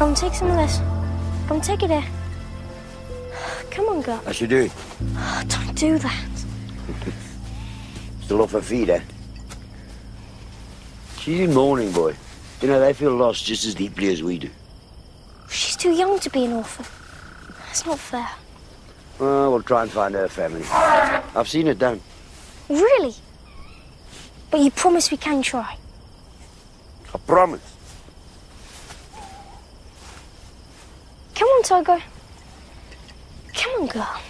Go and take some of this. Go and take it here. Come on, girl. I should do it. Don't do that. Still off her feet, eh? She's in mourning, boy. You know, they feel lost just as deeply as we do. She's too young to be an orphan. That's not fair. Well, we'll try and find her family. I've seen it done. Really? But you promise we can try? I promise. Come on, Togo. Come on, girl.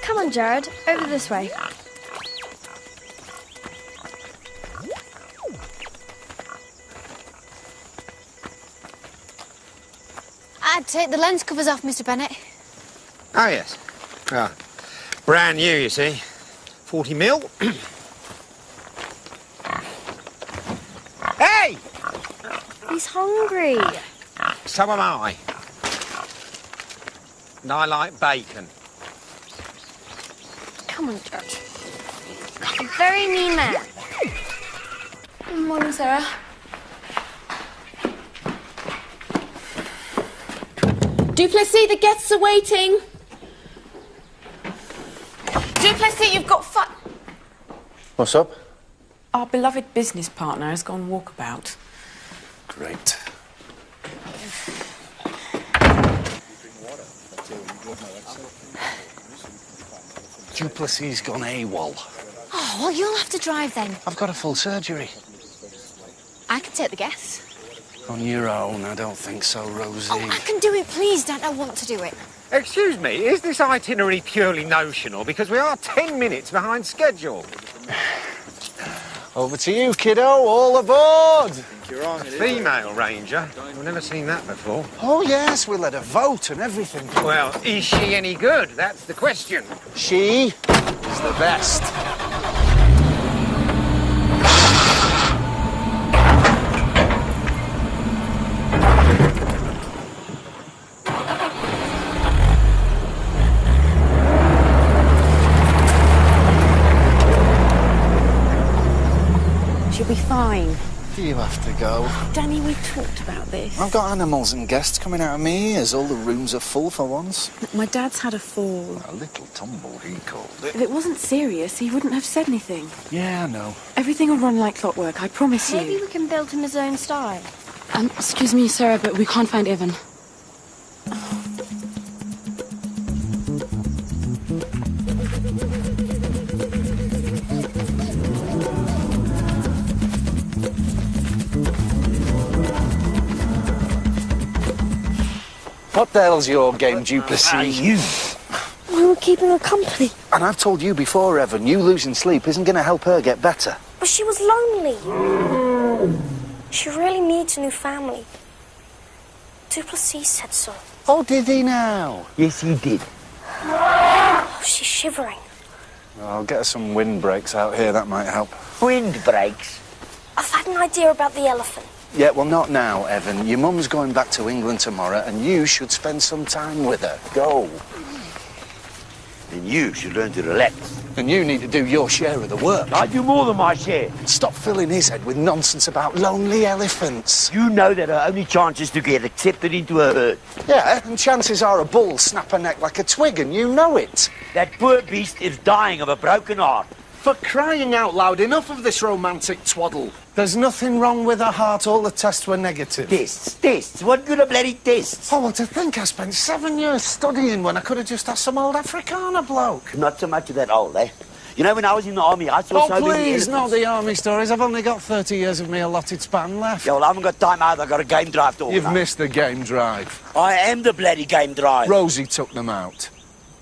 Come on, Jared. Over this way. I'd take the lens covers off, Mr. Bennett. Oh, yes. Ah, brand new, you see. 40 mil. Hey! He's hungry. So am I. And I like bacon. Come on, Jared. You're a very mean man. Good morning, Sarah. Duplessis, the guests are waiting. Duplessis, you've got What's up? Our beloved business partner has gone walkabout. Great. Duplessis gone AWOL. Oh, well, you'll have to drive then. I've got a full surgery. I can take the guests. On your own, I don't think so, Rosie. Oh, I can do it, please, Dad. I want to do it. Excuse me, is this itinerary purely notional? Because we are 10 minutes behind schedule. Over to you, kiddo. All aboard. Female ranger. I've never seen that before. Oh, yes, we'll let her vote and everything. Well, is she any good? That's the question. She is the best. She'll be fine. Do you have to go? Danny, we've talked about this. I've got animals and guests coming out of me ears. All the rooms are full for once. My dad's had a fall. A little tumble, he called it. If it wasn't serious, he wouldn't have said anything. Yeah, I know. Everything will run like clockwork, I promise Maybe you. we can build him his own style. Excuse me, Sarah, but we can't find Evan. What the hell's your game, Duplessis? You. We were keeping her company. And I've told you before, Evan, you losing sleep isn't going to help her get better. But she was lonely. She really needs a new family. Duplessis said so. Oh, did he now? Yes, he did. Oh, she's shivering. I'll get her some windbreaks out here, that might help. Windbreaks. I've had an idea about the elephant. Yeah, well, not now, Evan. Your mum's going back to England tomorrow, and you should spend some time with her. Go. And you should learn to relax. And you need to do your share of the work. I do more than my share. Stop filling his head with nonsense about lonely elephants. You know that her only chance is to get accepted into a herd. Yeah, and chances are a bull snap her neck like a twig, and you know it. That poor beast is dying of a broken heart. For crying out loud, enough of this romantic twaddle. There's nothing wrong with her heart, all the tests were negative. Tests. What good are bloody tests? Oh, well, to think I spent 7 years studying when I could have just asked some old Afrikaner bloke. Not so much of that old, eh? You know, when I was in the army, I saw so many please, elephants. not the army stories. I've only got 30 years of me allotted span left. Yeah, well, I haven't got time either. I've got a game drive to organise. You've missed the game drive. I am the bloody game drive. Rosie took them out.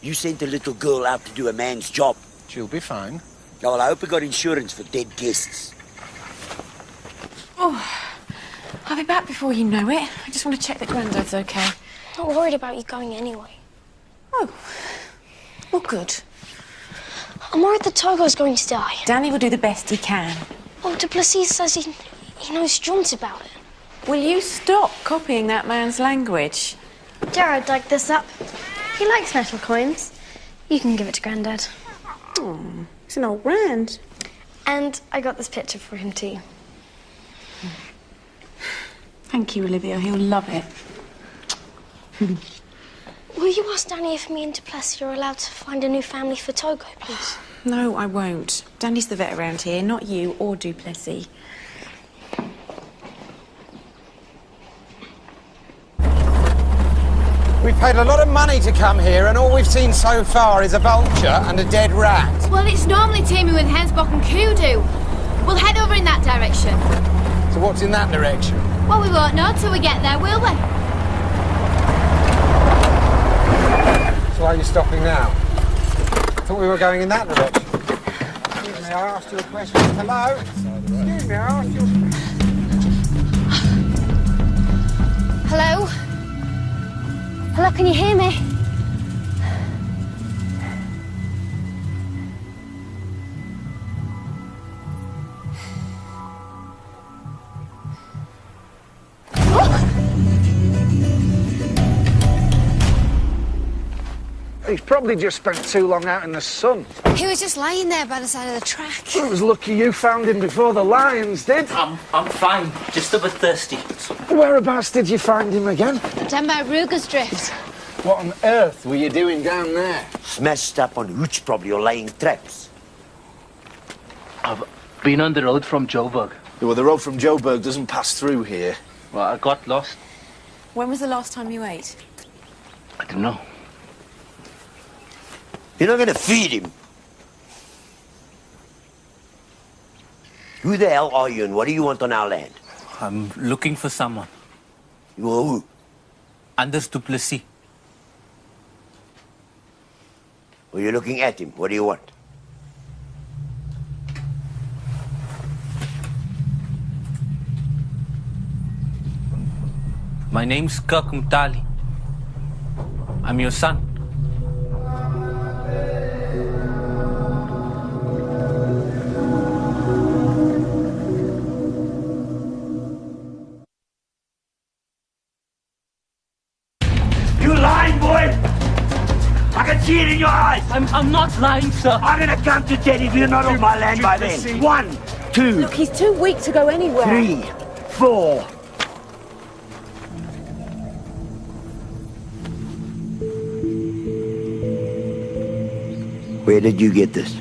You sent a little girl out to do a man's job. She'll be fine. Yeah, well, I hope we got insurance for dead guests. Oh, I'll be back before you know it. I just want to check that Grandad's okay. Not worried about you going anyway. Oh, well, good. I'm worried that Togo's going to die. Danny will do the best he can. Oh, Duplessis says he knows drums about it. Will you stop copying that man's language? Jared dug this up. He likes metal coins. You can give it to Grandad. Oh, he's an old Rand. And I got this picture for him, too. Thank you, Olivia. He'll love it. Will you ask Danny if me and Duplessis are allowed to find a new family for Togo, please? No, I won't. Danny's the vet around here, not you or Duplessis. We've paid a lot of money to come here, and all we've seen so far is a vulture and a dead rat. Well, it's normally teeming with hensbock and kudu. We'll head over in that direction. So what's in that direction? Well, we won't know till we get there, will we? So why are you stopping now? I thought we were going in that direction. Excuse me, I asked you a question. Hello? Excuse me, I asked you a question. Hello? Hello, can you hear me? He's probably just spent too long out in the sun. He was just lying there by the side of the track. Well, it was lucky you found him before the lions did. I'm fine, just a bit thirsty. Whereabouts did you find him again? Down by Ruger's Drift. What on earth were you doing down there? Smashed up on hooch probably or laying traps. I've been on the road from Joburg. Well, the road from Joburg doesn't pass through here. Well, I got lost. When was the last time you ate? I don't know. You're not going to feed him. Who the hell are you and what do you want on our land? I'm looking for someone. You are who? Anders Duplessis. Well, you're looking at him. What do you want? My name's Kirk Mtali. I'm your son. You lying, boy! I can see it in your eyes! I'm not lying, sir. I'm gonna come to death if you're not on my land by then. 1, 2, Look, he's too weak to go anywhere. 3, 4. Where did you get this?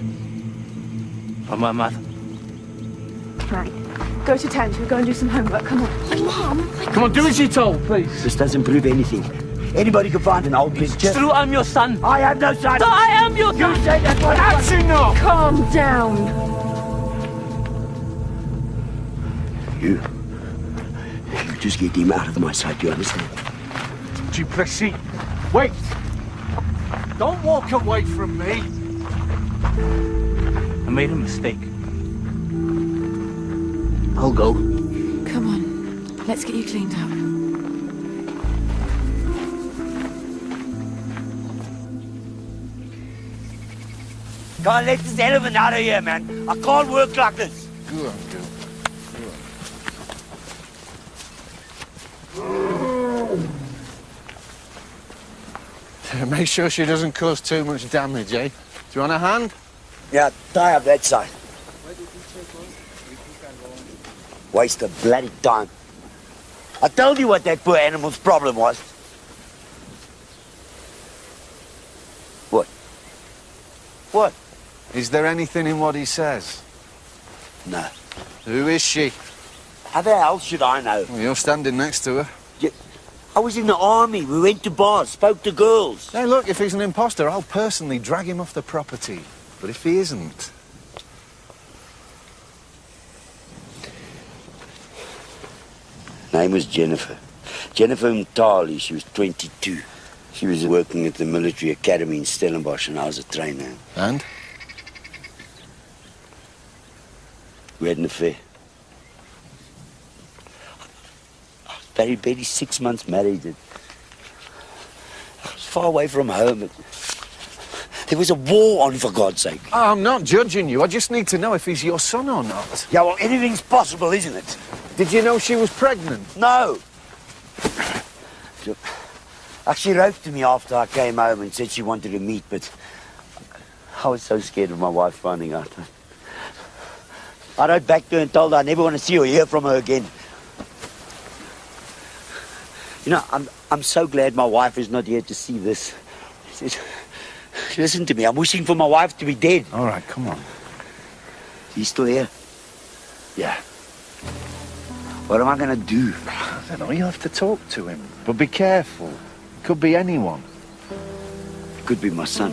From my mother. Right. Go to tent. We'll go and do some homework. Come on. Come on, do as you're told, please. This doesn't prove anything. Anybody can find an old picture. True, I'm your son. I have no son. No, I am your son. You say that's what That's enough! Calm down. You just get him out of my sight, you understand? Duplessis, wait! Don't walk away from me. I made a mistake. I'll go. Come on. Let's get you cleaned up. Can't let this elephant out of here, man. I can't work like this. Go on, girl. Make sure she doesn't cause too much damage, eh? Do you want a hand? Yeah, tie up that side. Waste of bloody time. I told you what that poor animal's problem was. What? What? Is there anything in what he says? No. Who is she? How the hell should I know? Well, you're standing next to her. I was in the army. We went to bars, spoke to girls. Hey, look, if he's an imposter, I'll personally drag him off the property. But if he isn't... Name was Jennifer. Jennifer Mtali. She was 22. She was working at the military academy in Stellenbosch and I was a trainer. And? We had an affair. I was barely 6 months married. And I was far away from home. There was a war on, for God's sake. I'm not judging you. I just need to know if he's your son or not. Yeah, well, anything's possible, isn't it? Did you know she was pregnant? No. She wrote to me after I came home and said she wanted to meet, but I was so scared of my wife finding out. I wrote back to her and told her I never want to see or hear from her again. You know, I'm so glad my wife is not here to see this. Listen to me, I'm wishing for my wife to be dead. All right, come on. He's still here? Yeah. What am I going to do? I don't know, you'll have to talk to him. But be careful. It could be anyone. It could be my son.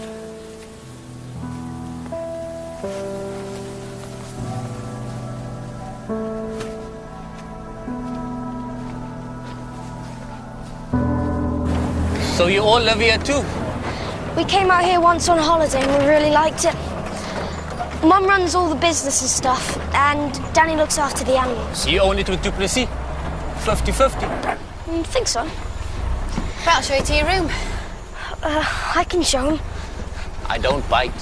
So you all live here too? We came out here once on holiday and we really liked it. Mum runs all the business and stuff, and Danny looks after the animals. So you own it with Duplessis? 50-50? I think so. Well, I'll show you to your room. I can show him. I don't bite.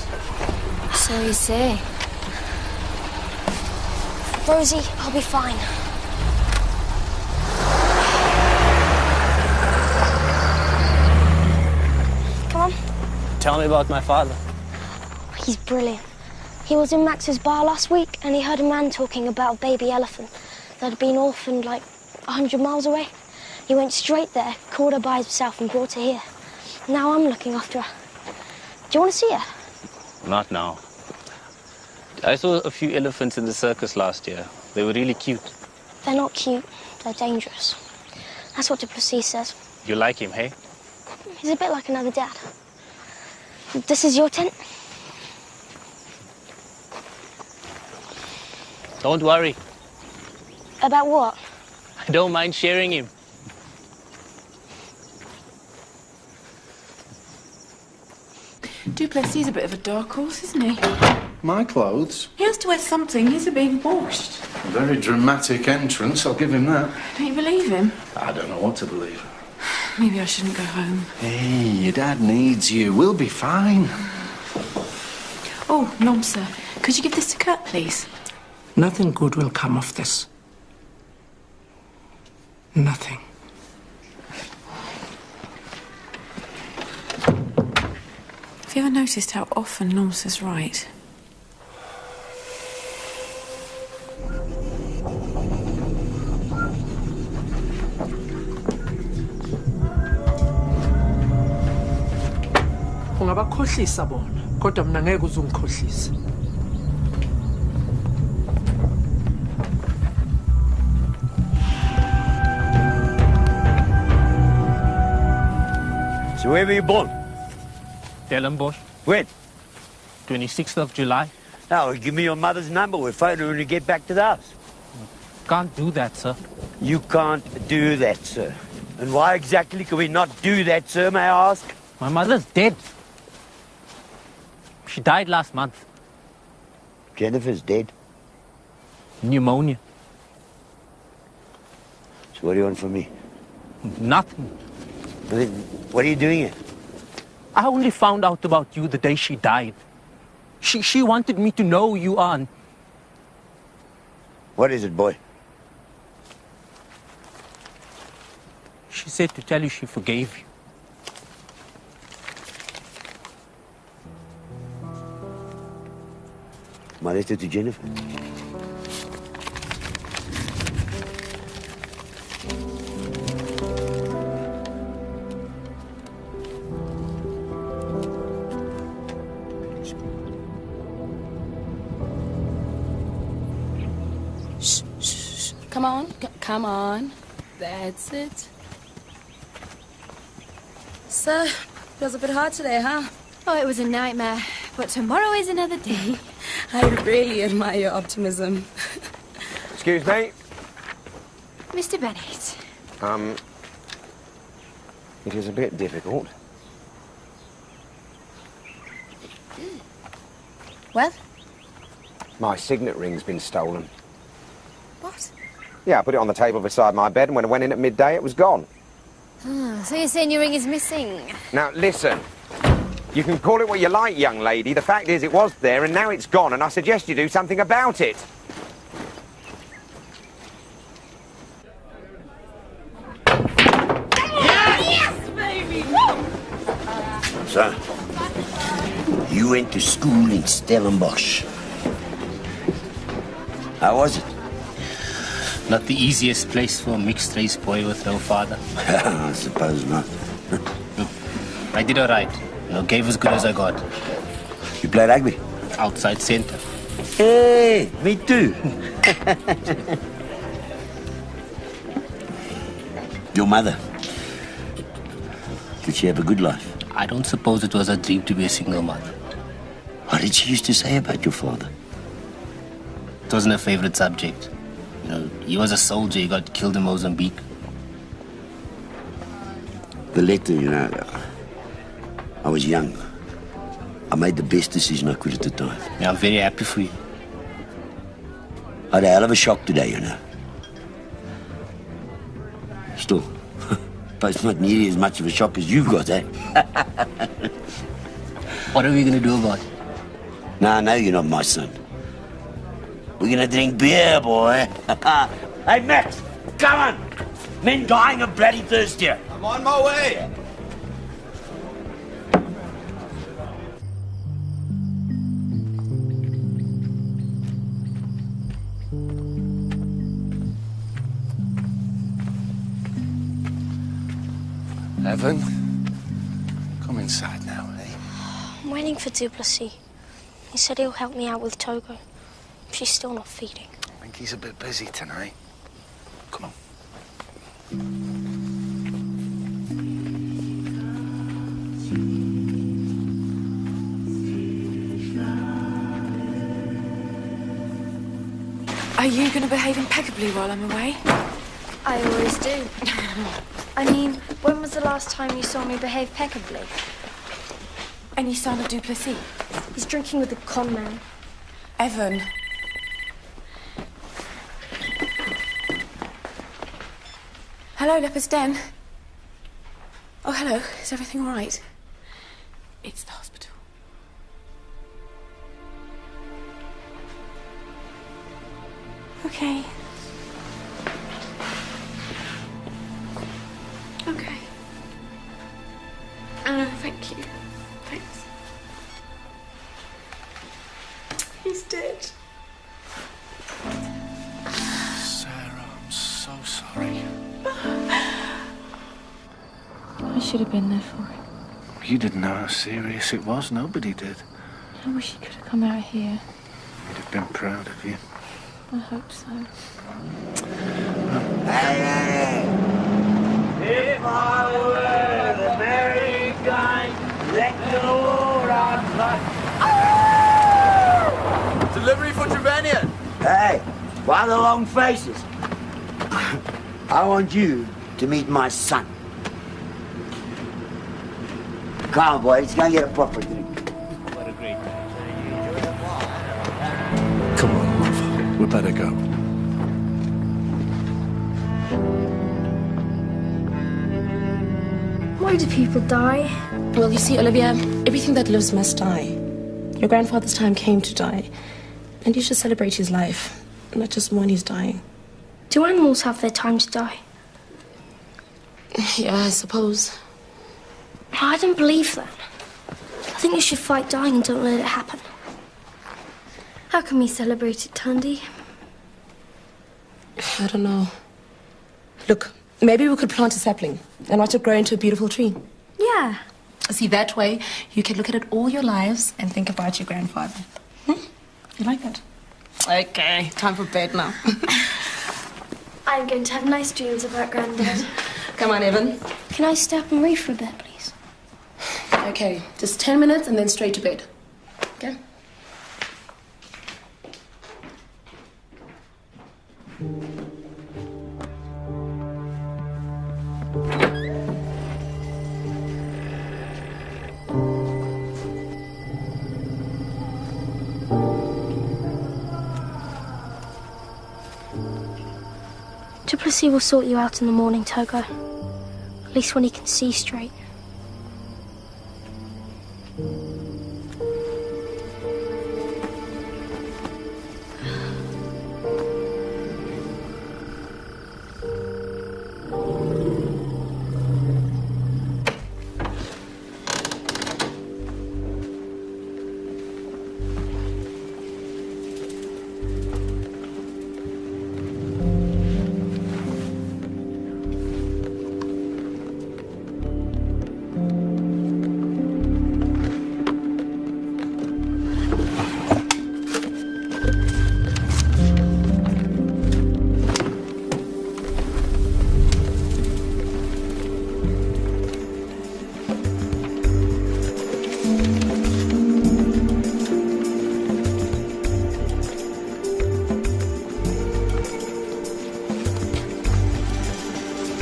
So you say. Rosie, I'll be fine. Come on. Tell me about my father. He's brilliant. He was in Max's bar last week and he heard a man talking about a baby elephant that had been orphaned like 100 miles away. He went straight there, caught her by himself and brought her here. Now I'm looking after her. Do you want to see her? Not now. I saw a few elephants in the circus last year. They were really cute. They're not cute, they're dangerous. That's what Duplessis says. You like him, hey? He's a bit like another dad. This is your tent? Don't worry. About what? I don't mind sharing him. Duplessis is a bit of a dark horse, isn't he? My clothes? He has to wear something. He's being washed. A very dramatic entrance, I'll give him that. Don't you believe him? I don't know what to believe. Maybe I shouldn't go home. Hey, your dad needs you. We'll be fine. Oh, Nom, sir. Could you give this to Kurt, please? Nothing good will come of this. Nothing. Have you ever noticed how often Noms is right? Ungabakhohlisa bona, kodwa mina ngeke uzungikhohlisa. So where were you born? Stellenbosch, When? 26th of July. Now, give me your mother's number. We'll phone her when we get back to the house. Can't do that, sir. You can't do that, sir. And why exactly can we not do that, sir, may I ask? My mother's dead. She died last month. Jennifer's dead. Pneumonia. So what do you want from me? Nothing. I mean, what are you doing here? I only found out about you the day she died. She wanted me to know you on. What is it, boy? She said to tell you she forgave you. My letter to Jennifer. Come on, come on. That's it. So, feels a bit hard today, huh? Oh, it was a nightmare. But tomorrow is another day. I really admire your optimism. Excuse me? Mr. Bennett. It is a bit difficult. Well? My signet ring's been stolen. What? Yeah, I put it on the table beside my bed, and when I went in at midday, it was gone. So you're saying your ring is missing? Now, listen. You can call it what you like, young lady. The fact is, it was there, and now it's gone, and I suggest you do something about it. Yes, baby! Son, you went to school in Stellenbosch. How was it? Not the easiest place for a mixed-race boy with no father. I suppose not. I did all right. Gave as good as I got. You play rugby? Outside centre. Hey, me too. Your mother, did she have a good life? I don't suppose it was a dream to be a single mother. What did she used to say about your father? It wasn't a favorite subject. He was a soldier. He got killed in Mozambique. The letter, I was young. I made the best decision I could at the time. Yeah, I'm very happy for you. I had a hell of a shock today, Still, but it's not nearly as much of a shock as you've got, eh? What are we going to do about it? No, no, you're not my son. We're gonna drink beer, boy. Hey, Max, come on. Men dying of bloody thirst here. I'm on my way. Evan, come inside now, eh? I'm waiting for Duplessis. He said he'll help me out with Togo. She's still not feeding. I think he's a bit busy tonight. Come on. Are you going to behave impeccably while I'm away? I always do. I mean, when was the last time you saw me behave impeccably? Any sign of Duplessis? He's drinking with the con man. Evan. Hello, Leopard's Den. Oh, hello. Is everything all right? It's the hospital. Okay. Okay. Thank you. Thanks. He's dead. Sarah, I'm so sorry. I should have been there for it. You didn't know how serious it was. Nobody did. I wish he could have come out here. He'd have been proud of you. I hope so. Hey! If I were the merry kind, let the Lord Delivery for Trevanian. Hey, why the long faces? I want you to meet my son. Come on, boy, let's go and get a proper drink. What a great man. Come on, love. We better go. Why do people die? Well, you see, Olivia, everything that lives must die. Your grandfather's time came to die. And you should celebrate his life, not just mourn his dying. Do animals have their time to die? Yeah, I suppose. I don't believe that. I think you should fight dying and don't let it happen. How can we celebrate it, Tandy? I don't know. Look, maybe we could plant a sapling and watch it grow into a beautiful tree. Yeah. See, that way you can look at it all your lives and think about your grandfather. You like that? Okay, time for bed now. I'm going to have nice dreams about Granddad. Come on, Evan. Can I stay up and read for a bit, please? Okay, just 10 minutes and then straight to bed. Okay? Duplessis will sort you out in the morning, Togo. At least when he can see straight.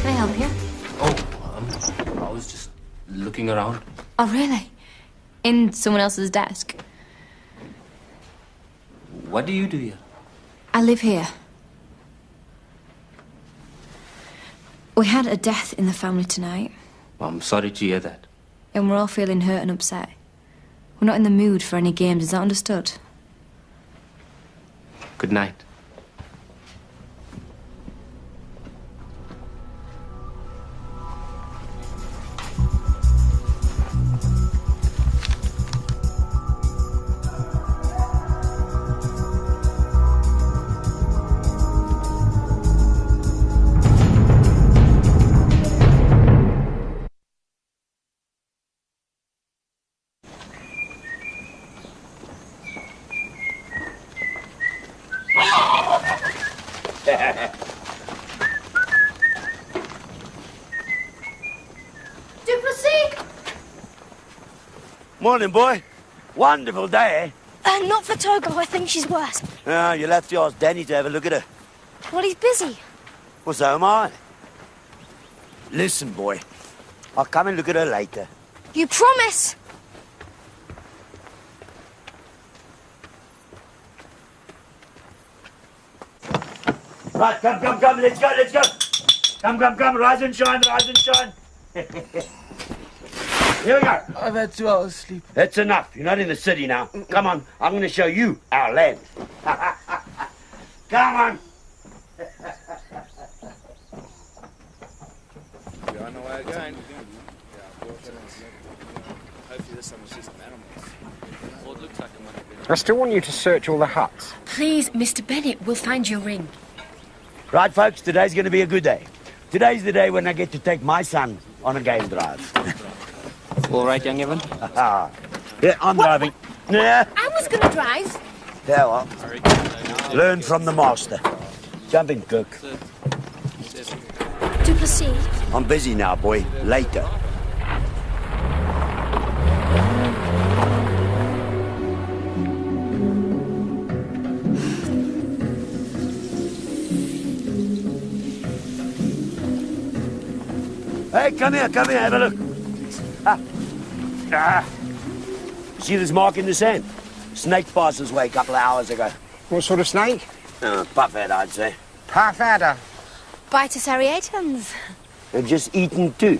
Can I help you? Oh, I was just looking around. Oh, really? In someone else's desk? What do you do here? I live here. We had a death in the family tonight, I'm sorry to hear that. and we're all feeling hurt and upset. We're not in the mood for any games, is that understood? Good night. Morning, boy. Wonderful day, Not for Togo. I think she's worse. eh? You'll have to ask Danny to have a look at her. Well, he's busy. Well, so am I. Listen, boy. I'll come and look at her later. You promise? Right, come, let's go. Come, rise and shine. Here we go. I've had 2 hours sleep. That's enough. You're not in the city now. Come on, I'm going to show you our land. Come on. I know where I'm going. Hopefully this time it's just animals. Well, it looks like it might have been. I still want you to search all the huts. Please, Mr. Bennett, we'll find your ring. Right, folks, today's going to be a good day. Today's the day when I get to take my son on a game drive. All right, young Evan? Yeah, I'm driving. Yeah. I was going to drive. Yeah, well. Learn from the master. Jump in, Cook. Duplessis. I'm busy now, boy. Later. Hey, come here, have a look. See this mark in the sand? Snake passed this way a couple of hours ago. What sort of snake? Puffhead, I'd say. Puffadder. Bitus ariatans. They've just eaten two.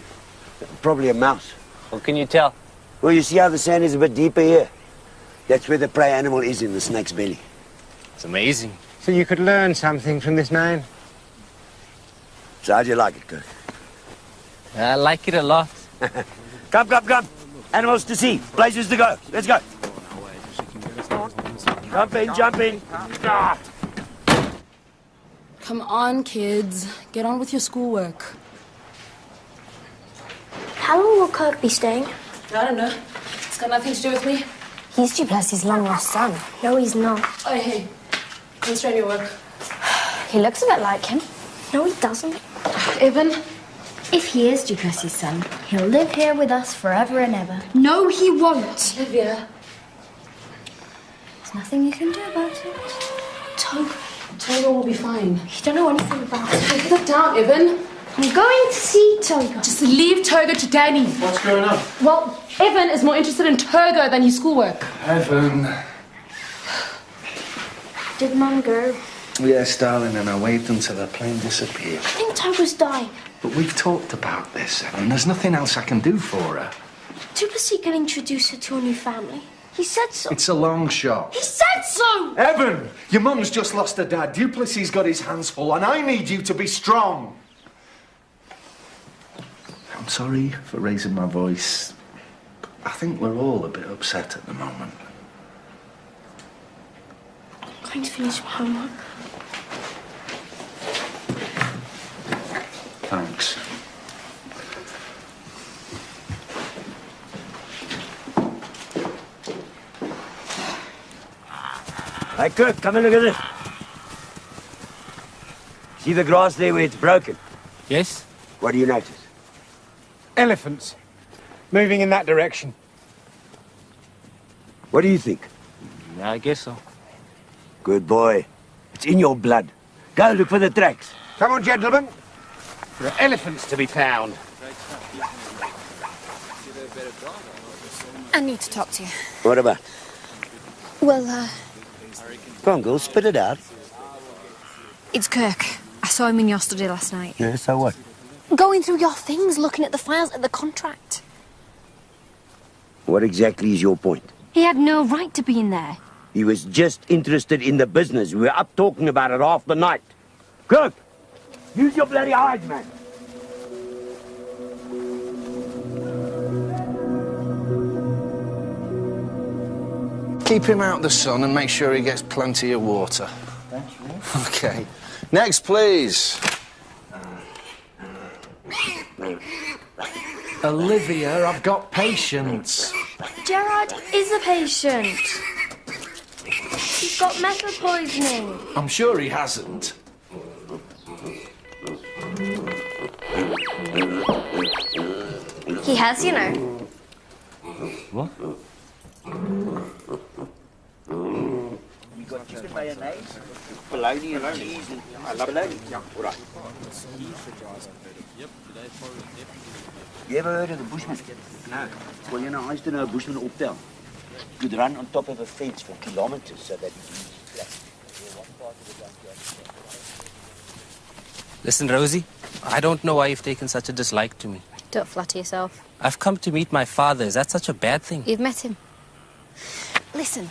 Probably a mouse. What can you tell? Well, you see how the sand is a bit deeper here? That's where the prey animal is in the snake's belly. It's amazing. So you could learn something from this man? So how'd you like it, Kirk? I like it a lot. Come. Animals to see. Places to go. Let's go. Jump in. Ah. Come on, kids. Get on with your schoolwork. How long will Kirk be staying? I don't know. It's got nothing to do with me. He's Duplessis' long-lost son. No, he's not. Oh, hey. Constrain your work. He looks a bit like him. No, he doesn't. Evan? If he is Duplessis' son, he'll live here with us forever and ever. No, he won't. Olivia. There's nothing you can do about it. Togo will be fine. You don't know anything about it. Put that down, Evan. I'm going to see Togo. Just leave Togo to Danny. What's going on? Well, Evan is more interested in Togo than his schoolwork. Evan. Did Mum go? Yes, darling, and I waved until the plane disappeared. I think Togo's dying. But we've talked about this, Evan. There's nothing else I can do for her. Duplessis can introduce her to a new family. He said so. It's a long shot. He said so! Evan, your mum's just lost her dad. Duplessis got his hands full, and I need you to be strong. I'm sorry for raising my voice. I think we're all a bit upset at the moment. I'm going to finish my homework. Thanks. Hey, Kirk, come and look at this. See the grass there where it's broken? Yes? What do you notice? Elephants. Moving in that direction. What do you think? Yeah, I guess so. Good boy. It's in your blood. Go look for the tracks. Come on, gentlemen. There are elephants to be found. I need to talk to you. What about? Well, Go on, girl, spit it out. it's Kirk. I saw him in your study last night. Yeah, so what? Going through your things, looking at the files at the contract. What exactly is your point? He had no right to be in there. He was just interested in the business. We were up talking about it half the night. Kirk, use your bloody eyes, man. Keep him out of the sun and make sure he gets plenty of water. Thanks, man. Okay. Next, please. Olivia, I've got patience. Gerard is a patient. He's got metal poisoning. I'm sure he hasn't. He has, you know. What? You got chicken mayonnaise, bologna and cheese and bologna. All right. You ever heard of the Bushman? No. Well, you know, I used to know a Bushman uptown. Could run on top of a fence for kilometers so that he can use his flat. Listen, Rosie, I don't know why you've taken such a dislike to me. Don't flatter yourself. I've come to meet my father. Is that such a bad thing? You've met him. Listen,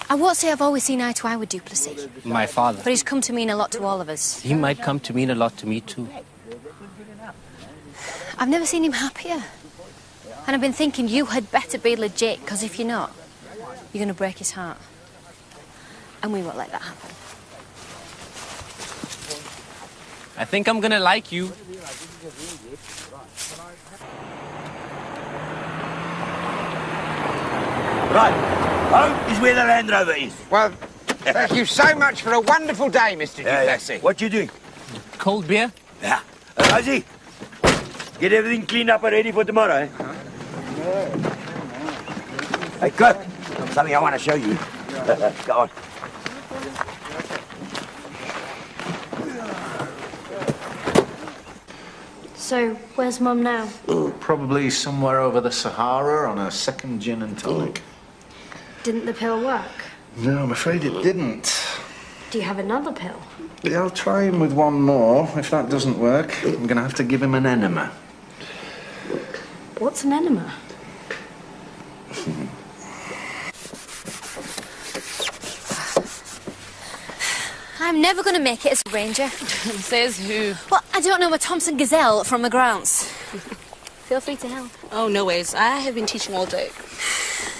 I won't say I've always seen eye to eye with Duplessis, My father. but he's come to mean a lot to all of us. He might come to mean a lot to me, too. I've never seen him happier. And I've been thinking you had better be legit, because if you're not, you're going to break his heart. And we won't let that happen. I think I'm gonna like you. Right. Home is where the Land Rover is. Well, thank you so much for a wonderful day, Mr. Duplessis. What you doing? Cold beer? Yeah. Rosie, get everything cleaned up and ready for tomorrow, eh? Hey, Kirk, something I want to show you. Go on. So, where's Mum now? Probably somewhere over the Sahara on a second gin and tonic. Didn't the pill work? No, I'm afraid it didn't. Do you have another pill? Yeah, I'll try him with one more. If that doesn't work, I'm going to have to give him an enema. What's an enema? I'm never going to make it as a ranger. Says who? Well, I don't know a Thompson Gazelle from the grounds. Feel free to help. Oh, no ways. I have been teaching all day.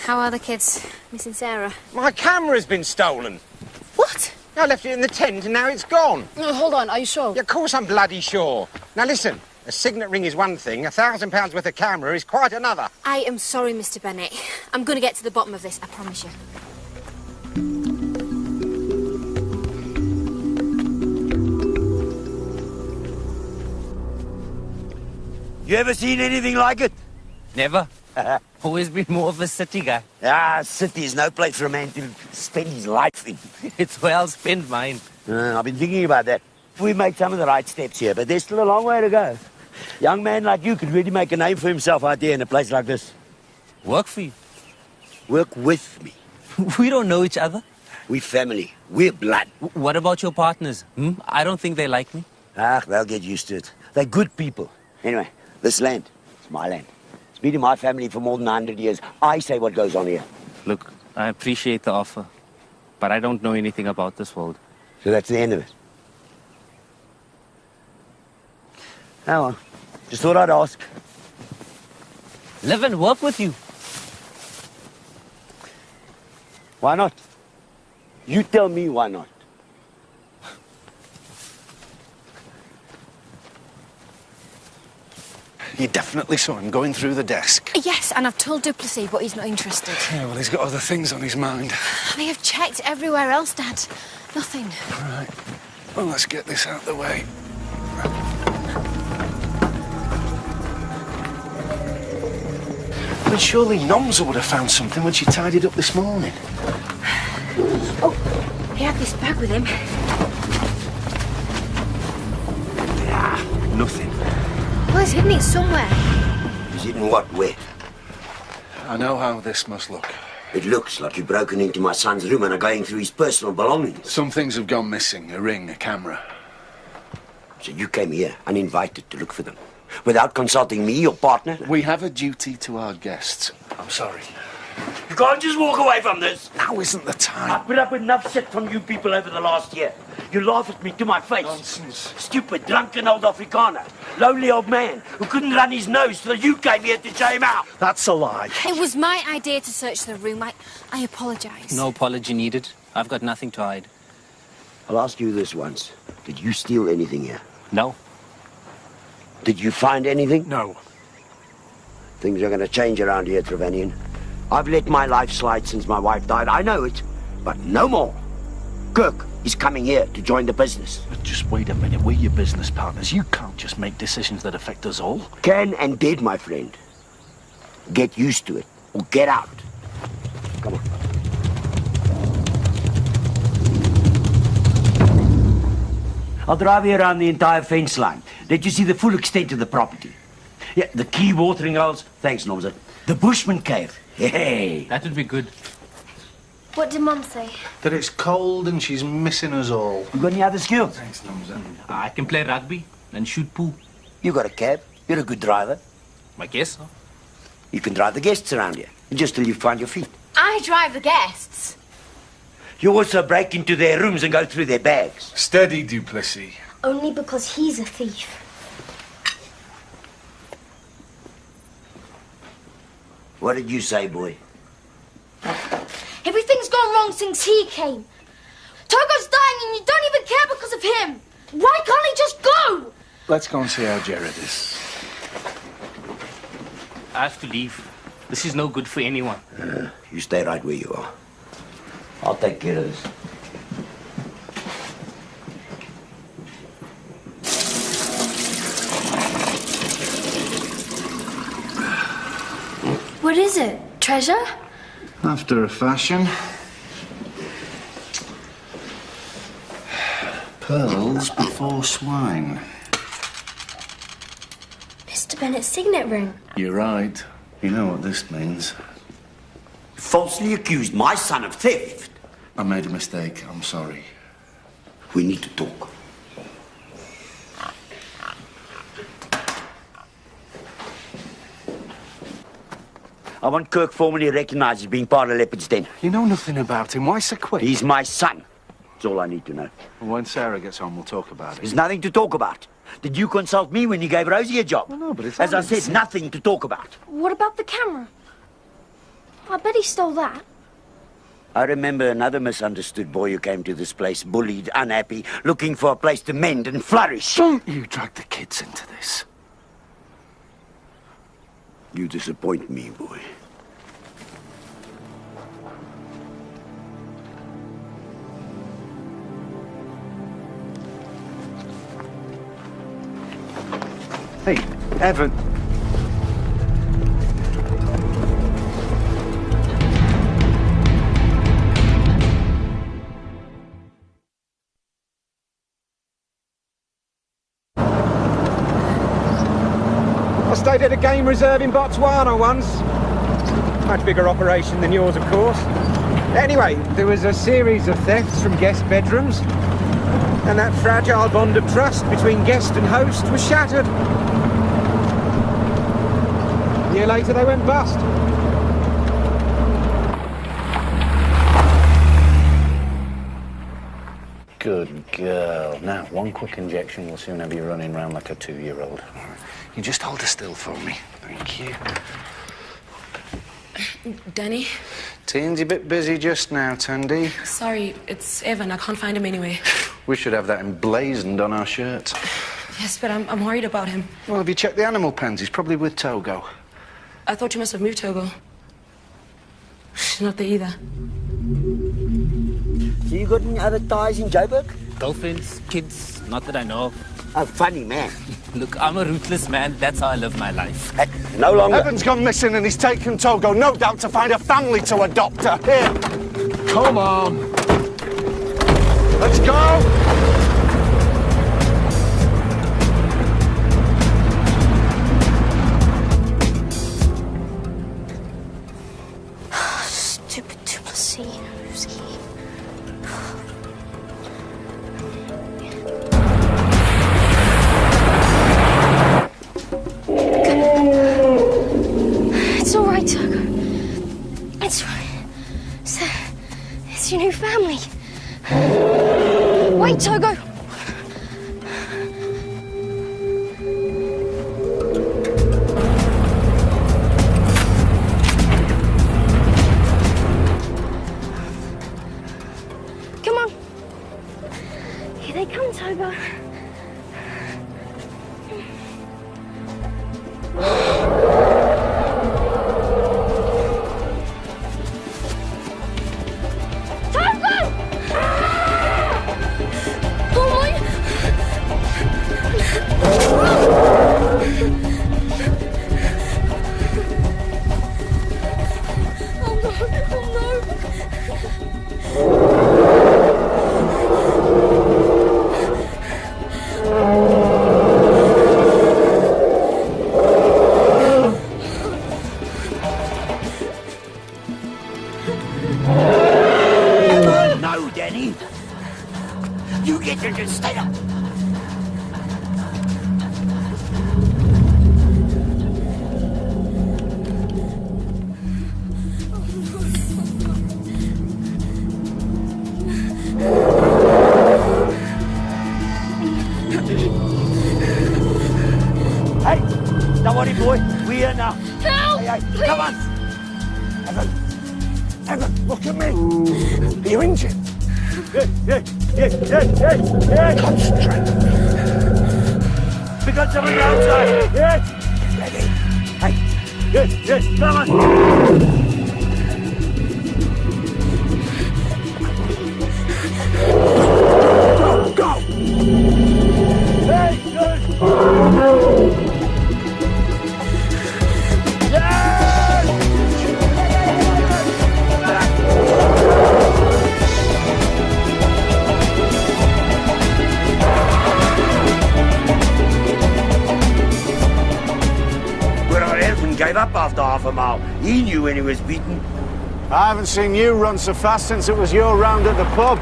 How are the kids? Missing Sarah? My camera's been stolen. What? I left it in the tent and now it's gone. No, hold on. Are you sure? Yeah, of course I'm bloody sure. Now listen, a signet ring is one thing, £1,000 worth of camera is quite another. I am sorry, Mr. Bennett. I'm going to get to the bottom of this, I promise you. You ever seen anything like it? Never. Always been more of a city guy. Ah, city is no place for a man to spend his life in. It's where I'll spend mine. I've been thinking about that. We've made some of the right steps here, but there's still a long way to go. A young man like you could really make a name for himself out there in a place like this. Work for you. Work with me. We don't know each other. We're family. We're blood. What about your partners? I don't think they like me. Ah, they'll get used to it. They're good people. Anyway, this land, it's my land. It's been in my family for more than 100 years. I say what goes on here. Look, I appreciate the offer, but I don't know anything about this world. So that's the end of it. Oh, well. Just thought I'd ask. Live and work with you. Why not? You tell me why not. You definitely saw him going through the desk. Yes, and I've told Duplessis, but he's not interested. Yeah, well, he's got other things on his mind. I have checked everywhere else, Dad. Nothing. Right. Well, let's get this out of the way. But surely Nomsa would have found something when she tidied up this morning. Oh, he had this bag with him. nothing. Well, he's hidden it somewhere. Is it in what? Where? I know how this must look. It looks like you've broken into my son's room and are going through his personal belongings. Some things have gone missing. A ring, a camera. So you came here uninvited to look for them, without consulting me, your partner? We have a duty to our guests. I'm sorry. You can't just walk away from this. Now isn't the time. I've put up with enough shit from you people over the last year. You laugh at me to my face. Nonsense. Stupid, drunken old Afrikaner. Lonely old man who couldn't run his nose so you came here to show him out. That's a lie. It was my idea to search the room. I apologise. No apology needed. I've got nothing to hide. I'll ask you this once. Did you steal anything here? No. Did you find anything? No. Things are going to change around here, Trevanian. I've let my life slide since my wife died. I know it, but no more. Kirk is coming here to join the business. But just wait a minute. We're your business partners. You can't just make decisions that affect us all. Can and did, my friend. Get used to it, or get out. Come on. I'll drive you around the entire fence line. Let you see the full extent of the property. Yeah, the key watering holes. Thanks, Nomza. The Bushman Cave. Hey. That would be good. What did Mum say? That it's cold and she's missing us all. You got any other skills? Thanks, Nomza. I can play rugby and shoot pool. You got a cab. You're a good driver. I guess so. You can drive the guests around here, just till you find your feet. I drive the guests. You also break into their rooms and go through their bags. Steady, Duplessis. Only because he's a thief. What did you say, boy? Everything's gone wrong since he came. Togo's dying and you don't even care because of him. Why can't he just go? Let's go and see how Jared is. I have to leave. This is no good for anyone. You stay right where you are. I'll take care of this. What is it? Treasure? After a fashion. Pearls before swine. Mr. Bennett's signet ring. You're right. You know what this means. Falsely accused my son of theft. I made a mistake. I'm sorry. We need to talk. I want Kirk formally recognized as being part of Leopard's Den. You know nothing about him. Why so quick? He's my son. That's all I need to know. When Sarah gets home, we'll talk about it. There's nothing to talk about. Did you consult me when you gave Rosie a job? Well, no, but it's As I obvious. said, nothing to talk about. What about the camera? I bet he stole that. I remember another misunderstood boy who came to this place, bullied, unhappy, looking for a place to mend and flourish. Don't you drag the kids into this. You disappoint me, boy. Hey, Evan. I stayed at a game reserve in Botswana once. Much bigger operation than yours, of course. Anyway, there was a series of thefts from guest bedrooms, and that fragile bond of trust between guest and host was shattered. A year later, they went bust. Good girl. Now, one quick injection will soon have you running around like a 2-year-old. You just hold her still for me. Thank you. Danny? Teen's a bit busy just now, Tandy. Sorry, it's Evan. I can't find him anywhere. We should have that emblazoned on our shirts. Yes, but I'm worried about him. Well, have you checked the animal pens? He's probably with Togo. I thought you must have moved Togo. She's not there either. So you got any other ties in Joburg? Girlfriends, kids, not that I know of. Oh, funny man. Look, I'm a ruthless man. That's how I live my life. No longer. Evan's gone missing and he's taken Togo, no doubt to find a family to adopt her. Here. Come on. Let's go. No, Danny. You get to just stay up. Hey, don't worry, boy. We're here now. Help! Hey, come on. Evan, look at me. Are you injured? Yeah. Concentrate. We got something outside. Yeah. Ready. Hey, come on. Go. Hey, good. Gave up after half a mile. He knew when he was beaten. I haven't seen you run so fast since it was your round at the pub.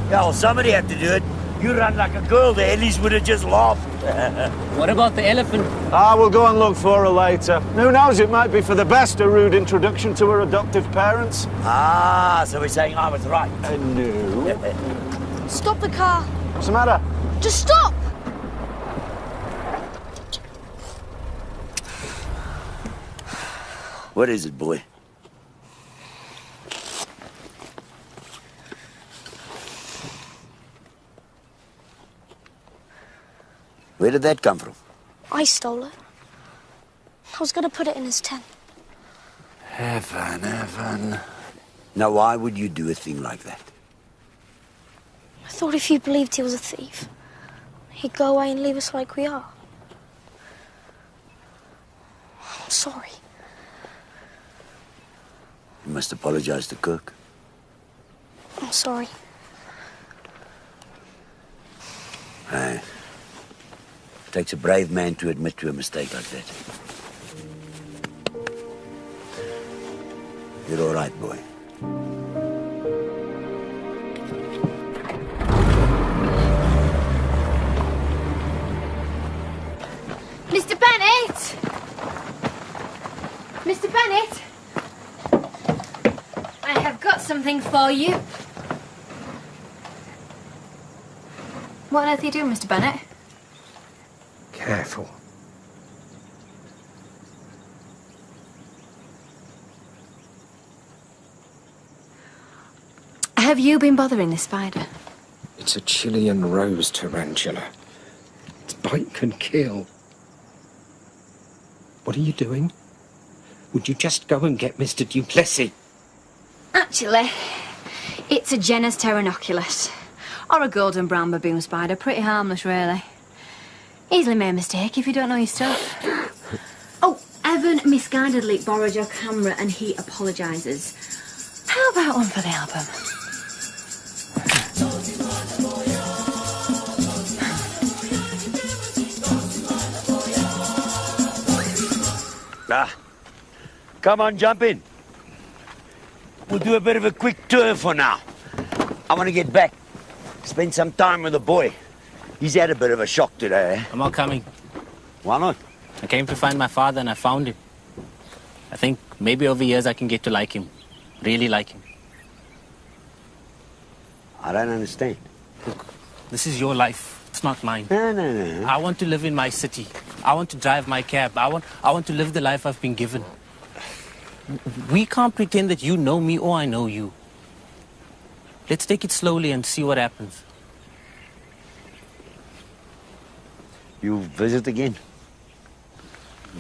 Yeah, well, somebody had to do it. You ran like a girl, the Ellies would have just laughed. What about the elephant? We'll go and look for her later. Who knows, it might be for the best, a rude introduction to her adoptive parents. So we're saying I was right. No. Stop the car. What's the matter? Just stop! What is it, boy? Where did that come from? I stole it. I was going to put it in his tent. Evan. Now, why would you do a thing like that? I thought if you believed he was a thief, he'd go away and leave us like we are. I'm sorry. You must apologize to Kirk. I'm sorry. It takes a brave man to admit to a mistake like that. You're all right, boy. Mr. Bennett! Mr. Bennett! I have got something for you. What on earth are you doing, Mr. Bennett? Careful. Have you been bothering this spider? It's a Chilean rose tarantula. Its bite can kill. What are you doing? Would you just go and get Mr. Duplessis? Actually, it's a genus Pteronoculus. Or a golden brown baboon spider. Pretty harmless, really. Easily made a mistake if you don't know your stuff. Oh, Evan misguidedly borrowed your camera and he apologises. How about one for the album? Come on, jump in. We'll do a bit of a quick tour for now. I want to get back, spend some time with the boy. He's had a bit of a shock today, eh? I'm not coming. Why not? I came to find my father and I found him. I think maybe over years I can get to like him. Really like him. I don't understand. Look, this is your life. It's not mine. No. I want to live in my city. I want to drive my cab. I want to live the life I've been given. We can't pretend that you know me or I know you. Let's take it slowly and see what happens. You visit again?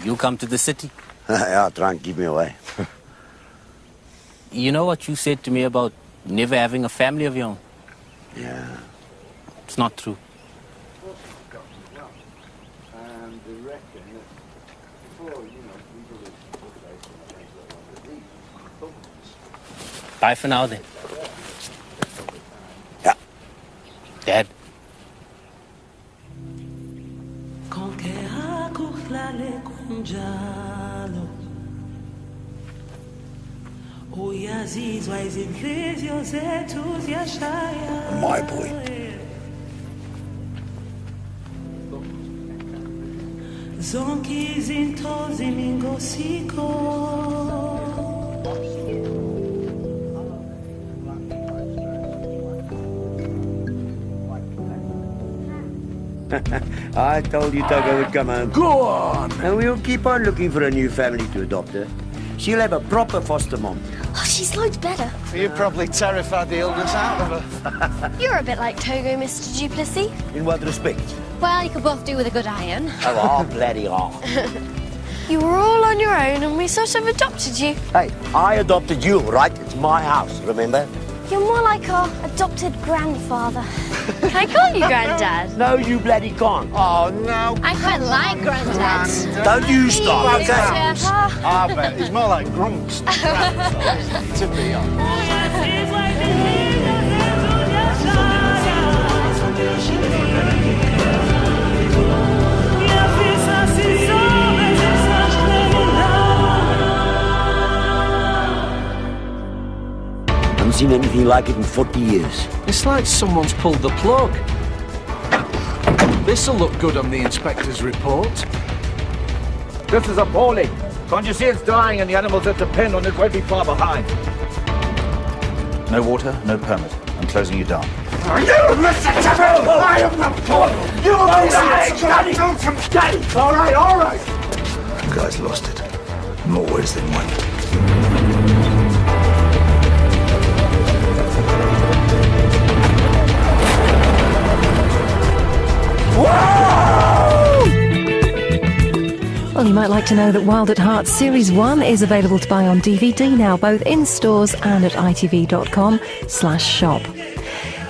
You come to the city. Yeah, try and keep me away. You know what you said to me about never having a family of your own? Yeah. It's not true. Bye for now, then. Yeah. Dad. My boy. I told you Togo would come home. Go on! And we'll keep on looking for a new family to adopt her. She'll have a proper foster mom. Oh, she's loads better. You probably terrified the illness out of her. You're a bit like Togo, Mr. Duplessis. In what respect? Well, you could both do with a good iron. Oh, bloody hell. You were all on your own and we sort of adopted you. Hey, I adopted you, right? It's my house, remember? You're more like our adopted grandfather. Can I call you Granddad? No, you bloody can't. Oh, no. I quite like Granddad. Don't you start, okay? I bet. He's more like Grump's grandson, to be honest. Haven't seen anything like it in 40 years. It's like someone's pulled the plug. This'll look good on the inspector's report. This is appalling. Can't you see it's dying and the animals that depend on it won't be far behind? No water, no permit. I'm closing you down. You, Mr. Taboo! I am the boy! You will be the next from Daddy! All right, all right! You guys lost it. More ways than one. Well, you might like to know that Wild at Heart Series 1 is available to buy on DVD now, both in stores and at itv.com/shop.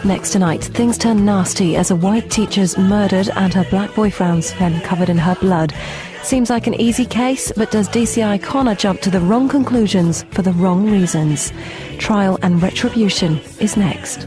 Next tonight, things turn nasty as a white teacher's murdered and her black boyfriend's then covered in her blood. Seems like an easy case, but does DCI Connor jump to the wrong conclusions for the wrong reasons? Trial and Retribution is next.